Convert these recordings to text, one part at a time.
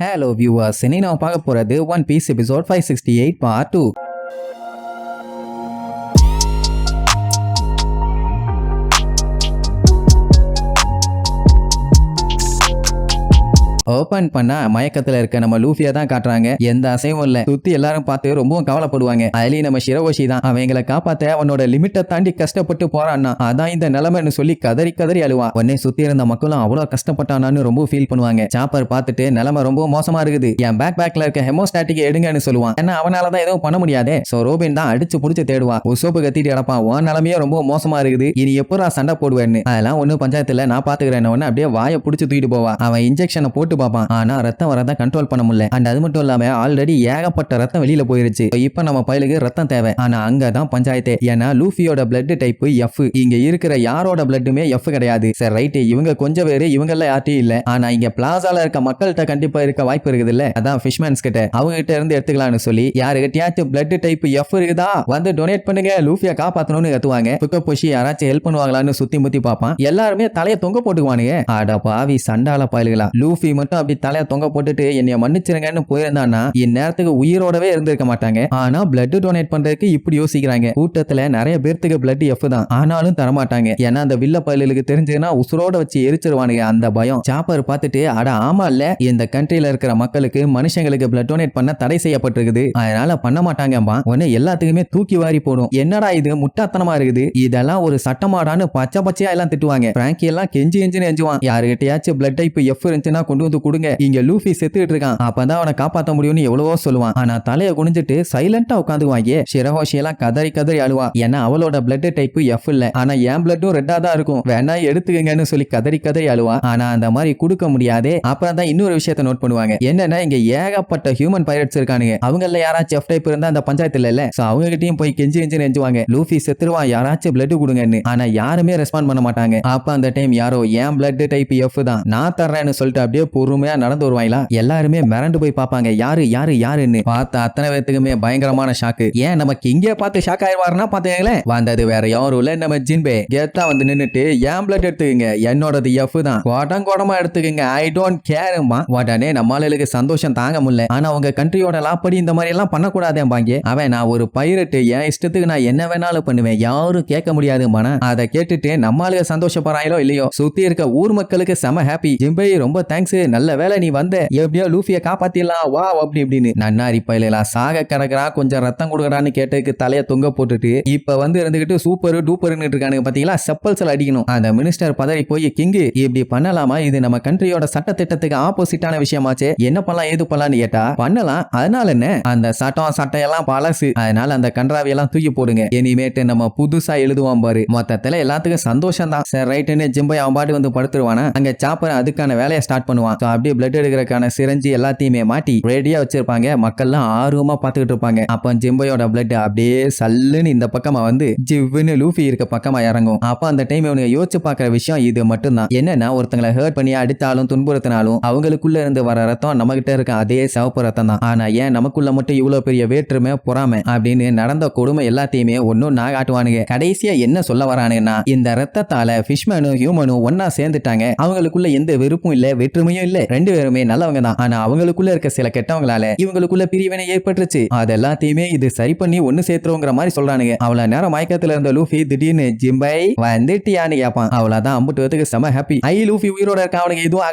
Hello viewers, இன்னைக்கு நாம பார்க்க போறது One Piece episode 568 part 2. Open பண்ணா மயக்கத்துல இருக்க நம்ம லூஃபியா தான் காட்டுறாங்க. எந்த அசைவும் இல்ல. சுத்தி எல்லாரும் பார்த்து ரொம்பவும் கவலைப்படுவாங்க. அதுலயும் நம்ம ஷிரோஷி தான் அவங்களை காப்பாத்த அவனோட லிமிட்டை தாண்டி கஷ்டப்பட்டு போறான்னா அதான் இந்த நிலைமைன்னு சொல்லி கதறி கதறி அழுவான். உடனே சுத்தி இருந்த மக்களும் அவ்வளவு கஷ்டப்பட்டானான்னு ரொம்ப ஃபீல் பண்ணுவாங்க. சாப்பர் பார்த்துட்டு நிலைமை ரொம்ப மோசமா இருக்குது, என் பேக்ல இருக்க ஹெமோஸ்டாட்டிக் எடுங்கன்னு சொல்லுவான். ஏன்னா அவனாலதான் எதுவும் பண்ண முடியாதே. சோ ரோபின் தான் அடிச்சு புடிச்சு தேடுவான். உசோப்பு கத்திட்டு கிடப்பான். உன் நிலைமையே ரொம்ப மோசமா இருக்குது, இனி எப்படா சண்டை போடுவேன்னு. அதெல்லாம் ஒண்ணு பஞ்சாயத்துல நான் பாத்துக்கிறேன். அப்படியே வாயை புடிச்சு தூக்கிட்டு போவான். அவன் இன்ஜெக்ஷனை போட்டு பார்ப்பான். ஆனா ரத்தம் வரதான் கண்ட்ரோல் பண்ண முடியல. அண்ட் அது மட்டும் இல்லாம ஆல்ரெடி ஏகப்பட்ட ரத்தம் வெளியில போயிருச்சு. இப்ப நம்ம பையலுக்கு ரத்தம் தேவை. ஆனா அங்கதான் பஞ்சாயத்தே. ஏன்னா லூஃபியோட பிளட் டைப் எஃப். இங்க இருக்கிற யாரோட பிளட்டுமே எஃப் கிடையாது. சரி ரைட், இவங்க கொஞ்சம் பேரு, இவங்கள யார்ட்டையும் இல்ல. ஆனா இங்க பிளாசால இருக்க மக்கள்கிட்ட கண்டிப்பா இருக்க வாய்ப்பு இருக்குது இல்ல. அதான் ஃபிஷ்மேன்ஸ் கிட்ட அவங்க கிட்ட இருந்து எடுத்துக்கலாம்னு சொல்லி யாருக்கிட்டயாச்சும் பிளட் டைப் எஃப் இருக்குதா வந்து டொனேட் பண்ணுங்க, லூஃபியா காப்பாத்தணும்னு கத்துவாங்க. புக்க போஷி யாராச்சும் ஹெல்ப் பண்ணுவாங்களான்னு சுத்தி முத்தி பார்ப்பான். எல்லாருமே தலையை தொங்க போட்டுக்குவானுங்க. ஆடா பாவி சண்டால பாயல்களா. லூஃபி மட்டும் அப்படி தலைய தொங்க போட்டுட்டு என்னைய மன்னிச்சிருங்கன்னு போயிருந்தானா இந்நேரத்துக்கு உயிரோடவே இருந்திருக்க மாட்டாங்க. ஆனா பிளட் டொனேட் பண்றதுக்கு இப்படி யோசிக்கிறாங்க. கூட்டத்துல நிறைய பேர்த்துக்கு பிளட் எஃப் தான், ஆனாலும் தரமாட்டாங்க. ஏன்னா அந்த வில்ல பயலுக்கு தெரிஞ்சதுன்னா உசுரோட வச்சு எரிச்சிருவானுங்க. அந்த பயம். சாப்பர் பார்த்துட்டு அட ஆமா இல்ல, இந்த கண்ட்ரில இருக்கிற மக்களுக்கு மனுஷங்களுக்கு பிளட் டொனேட் பண்ண தடை செய்யப்பட்டிருக்குது, அதனால பண்ண மாட்டாங்கம்மா. உடனே எல்லாத்துக்குமே தூக்கி வாரி போடும். என்னடா இது முட்டாத்தனமா இருக்குது, இதெல்லாம் ஒரு சட்டமாடான்னு பச்சை பச்சையா எல்லாம் திட்டுவாங்க. பிராங்கி எல்லாம் கெஞ்சி எஞ்சுவான். யாருகிட்டயாச்சும் பிளட் டைப் எஃப் இருந்துச்சுன்னா கொண்டு வந்து கொடுங்க, இங்க லூஃபி செத்துக்கிட்டு இருக்கான், அப்பதான் அவனை காப்பாத்த முடியும்னு எவ்வளவோ சொல்லுவான். ஆனா தலையை குனிஞ்சிட்டு சைலண்டா உட்காந்துவாங்க. ஷிரோஷி எல்லாம் கதறி கதறி அழுவா. ஏன்னா அவளோட பிளட் டைப் எஃப் இல்ல, ஆனா என் பிளட்டும் ரெட்டா தான் இருக்கும், வேணா எடுத்துக்கங்கன்னு சொல்லி கதறி கதறி அழுவா. ஆனா அந்த மாதிரி கொடுக்க முடியாதே. அப்புறம் தான் இன்னொரு விஷயத்தை நோட் பண்ணுவாங்க. என்னன்னா இங்க ஏகப்பட்ட ஹியூமன் பைரட்ஸ் இருக்கானுங்க. அவங்கள யாராச்சும் எஃப் டைப் இருந்தா அந்த பஞ்சாயத்துல இல்ல. சோ அவங்க கிட்டயும் போய் கெஞ்சி நெஞ்சுவாங்க, லூஃபி செத்துருவான், யாராச்சும் பிளட் கொடுங்கன்னு. ஆனா யாருமே ரெஸ்பாண்ட் பண்ண மாட்டாங்க. அப்ப அந்த டைம் யாரோ என் பிளட் டைப் எஃப் தான், நான் தர்றேன்னு சொல்லிட்டு அப்படியே பொறுமையா நடந்து வருவாங்களா. எல்லாருமே மிரண்டு போய் பார்ப்பாங்க, யாருன்னு. பார்த்த அத்தனை பேத்துக்குமே பயங்கரமான ஷாக்கு. ஏன் நமக்கு இங்கே பார்த்து ஷாக் ஆயிடுவாருன்னா பாத்தீங்களே, வந்தது வேற யாரும் இல்ல, நம்ம ஜின்பே. கெத்தா வந்து நின்னுட்டு என் பிளட் எடுத்துக்கங்க, என்னோடது எஃப் தான், கோடமா எடுத்துக்கங்க, ஐ டோன்ட் கேர்மா. உடனே நம்மளுக்கு சந்தோஷம் தாங்க முடியல. ஆனா உங்க கண்ட்ரியோட லாப்படி இந்த மாதிரி எல்லாம் பண்ணக்கூடாதேம்பாங்க. அவன் நான் ஒரு பைரட்டு, என் இஷ்டத்துக்கு நான் என்ன வேணாலும் பண்ணுவேன், யாரும் கேட்க முடியாது மன. அதை கேட்டுட்டு நம்மளுக்கு சந்தோஷப்படுறாங்களோ இல்லையோ, சுத்தி இருக்க ஊர் மக்களுக்கு செம ஹாப்பி. ஜிம்பே ரொம்ப தேங்க்ஸ், நல்ல வேலை நீ வந்த, எப்படியோ லூஃபியை காப்பாத்திடலாம் வா அப்படி இப்படின்னு. நன்னாரி பயிலாம் சாக கிடக்குறா, கொஞ்சம் ரத்தம் கொடுக்குறான்னு கேட்டதுக்கு தலையை தொங்க போட்டுட்டு இப்ப வந்து இருந்துகிட்டு சூப்பர் டூப்பர்னு இருக்கானுங்க பாத்தீங்களா. செப்பல்ஸ்ல அடிக்கணும். அந்த மினிஸ்டர் பதறி போய் கிங்கு இப்படி பண்ணலாமா, இது நம்ம கண்ட்ரியோட சட்ட திட்டத்துக்கு ஆப்போசிட்டான விஷயமாச்சு, என்ன பண்ணலாம் ஏது பண்ணலாம்னு கேட்டா பண்ணலாம், அதனால என்ன, அந்த சட்டையெல்லாம் பழசு, அதனால அந்த கன்றாவியெல்லாம் தூக்கி போடுங்க, இனிமேட்டு நம்ம புதுசா எழுதுவோம் பாரு. மொத்தத்துல எல்லாத்துக்கும் சந்தோஷம் தான். சரி ரைட்டுன்னு ஜிம்பை அவன் பாட்டு வந்து படுத்துருவானா. அங்க சாப்பர் அதுக்கான வேலையை ஸ்டார்ட் பண்ணுவான். அப்படியே பிளட் எடுக்கிறதுக்கான சிரஞ்சி எல்லாத்தையுமே மாட்டி ரெடியா வச்சிருப்பாங்க. மக்கள்லாம் ஆர்வமா பாத்துக்கிட்டு இருப்பாங்க. அப்ப ஜிம்பையோட பிளட் அப்படியே சல்லுன்னு இந்த பக்கமா வந்து ஜிவ்னு லூஃபி இருக்க பக்கமா இறங்கும். அப்ப அந்த டைம் இவனுக்கு யோசிச்சு பாக்குற விஷயம் இது மட்டும் தான். என்னன்னா ஒருத்தங்களை ஹர்ட் பண்ணி அடித்தாலும் துன்புறுத்தினாலும் அவங்களுக்குள்ள இருந்து வர ரத்தம் நம்ம கிட்ட இருக்க அதே சிவப்பு ரத்தம் தான். ஆனா ஏன் நமக்குள்ள மட்டும் இவ்வளவு பெரிய வேற்றுமை பொறாமை அப்படின்னு நடந்த கொடுமை எல்லாத்தையுமே ஒன்னும் நான் காட்டுவானுங்க. கடைசியா என்ன சொல்ல வரானுங்கன்னா, இந்த ரத்தத்தால ஃபிஷ்மேனும் ஹியூமனும் ஒன்னா சேர்ந்துட்டாங்க. அவங்களுக்குள்ள எந்த வெறுப்பும் இல்ல, வேற்றுமையும் இல்ல, ரெண்டு பேருமே நல்லவங்க தான். ஆனா அவங்களுக்குள்ள இருக்க சில கெட்டவங்களால இவங்களுக்குள்ள பிரிவினை ஏற்பட்டுருச்சு. அது எல்லாத்தையுமே இது சரி பண்ணி ஒன்னு சேர்த்துறோங்கிற மாதிரி சொல்றானுங்க. அவ்வளவு நேரம் மயக்கத்துல இருந்த லூஃபி திடீர்னு ஜிம்பை வந்துட்டியான்னு கேட்பான். அவ்வளவுதான் அம்புட்டுவதுக்கு செம ஹாப்பி. ஐ லூஃபி உயிரோட இருக்க, அவனுக்கு இதுவும்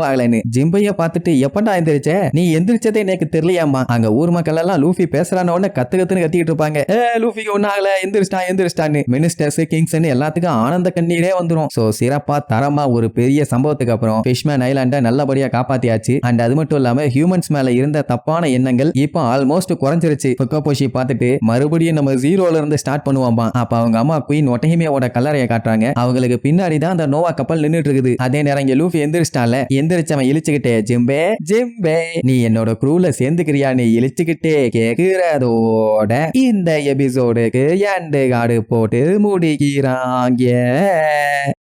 ஆகலன்னு ஜிம்பைய பார்த்துட்டு எப்பண்டா எந்திரிச்ச, நீ எந்திரிச்சதே எனக்கு தெரியலையாமா. அங்க ஊர் மக்கள் எல்லாம் லூஃபி பேசுறான உடனே கத்துன்னு கத்திட்டு இருப்பாங்க. லூஃபிக்கு ஒன்னும் ஆகல, எந்திரிச்சிட்டான்னு மினிஸ்டர்ஸ் கிங்ஸ் எல்லாத்துக்கும் ஆனந்த கண்ணீரே வந்துரும். சோ சிறப்பா தரமா ஒரு பெரிய சம்பவத்துக்கு அப்புறம் ஃபிஷ்மேன் ஐலாண்ட நல்லபடியா காப்பாத்தியாச்சு. அண்ட் அது மட்டும் இல்லாம ஹியூமன்ஸ் மேல இருந்த தப்பான எண்ணங்கள் இப்போ ஆல்மோஸ்ட் குறைஞ்சிருச்சு. புக்கபோஷி பார்த்துட்டு மறுபடியும் நம்ம ஜீரோல இருந்து ஸ்டார்ட் பண்ணுவாம்பா. அப்ப அவங்க அம்மா குயின் ஒட்டஹிமேவோட கல்லறையை காட்டுறாங்க. அவங்களுக்கு பின்னாடி தான் அந்த நோவா கப்பல் நின்னுட்டு இருக்குது. அதே நேரம் இங்க லூஃபி எந்திரிச்சிட்டால, எந்திரிச்சவன் இழிச்சுக்கிட்டே ஜிம்பே நீ என்னோட க்ரூல சேர்ந்துக்கிறியா, நீ இழிச்சுக்கிட்டே கேக்குறதோட இந்த எபிசோடுக்கு எண்டு கார்டு போட்டு முடிக்கிறாங்க.